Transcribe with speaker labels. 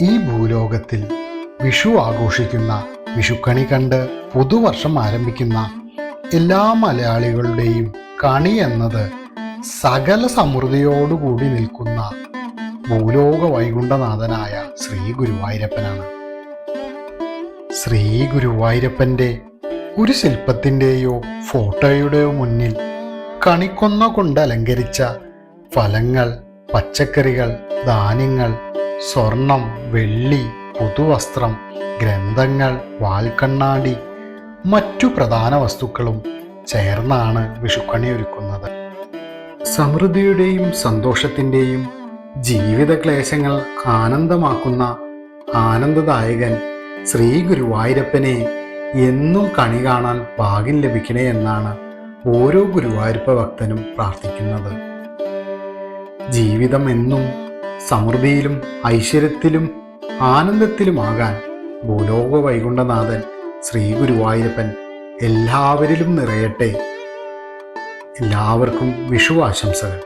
Speaker 1: ഈ ഭൂലോകത്തിൽ വിഷു ആഘോഷിക്കുന്ന, വിഷുക്കണി കണ്ട് പുതുവർഷം ആരംഭിക്കുന്ന എല്ലാ മലയാളികളുടെയും കണി എന്നത് സകല സമൃദ്ധിയോടുകൂടി നിൽക്കുന്ന ഭൂലോക വൈകുണ്ഠനാഥനായ ശ്രീ ഗുരുവായൂരപ്പനാണ്. ശ്രീ ഗുരുവായൂരപ്പൻ്റെ ഒരു ശില്പത്തിൻ്റെയോ ഫോട്ടോയുടെയോ മുന്നിൽ കണിക്കൊന്ന കൊണ്ട് അലങ്കരിച്ച ഫലങ്ങൾ, പച്ചക്കറികൾ, ധാന്യങ്ങൾ, സ്വർണം, വെള്ളി, പുതുവസ്ത്രം, ഗ്രന്ഥങ്ങൾ, വാൽക്കണ്ണാടി, മറ്റു പ്രധാന വസ്തുക്കളും ചേർന്നാണ് വിഷുക്കണി ഒരുക്കുന്നത്. സമൃദ്ധിയുടെയും സന്തോഷത്തിൻ്റെയും ജീവിത ക്ലേശങ്ങൾ ആനന്ദമാക്കുന്ന ആനന്ദദായകൻ ശ്രീ ഗുരുവായൂരപ്പനെ എന്നും കണി കാണാൻ ഭാഗ്യം ലഭിക്കണേ എന്നാണ് ഓരോ ഗുരുവായൂരപ്പ ഭക്തനും പ്രാർത്ഥിക്കുന്നത്. ജീവിതം എന്നും സമൃദ്ധിയിലും ഐശ്വര്യത്തിലും ആനന്ദത്തിലുമാകാൻ ഭൂലോക വൈകുണ്ഠനാഥൻ ശ്രീ ഗുരുവായൂരപ്പൻ എല്ലാവരിലും നിറയട്ടെ. എല്ലാവർക്കും വിഷു ആശംസകൾ.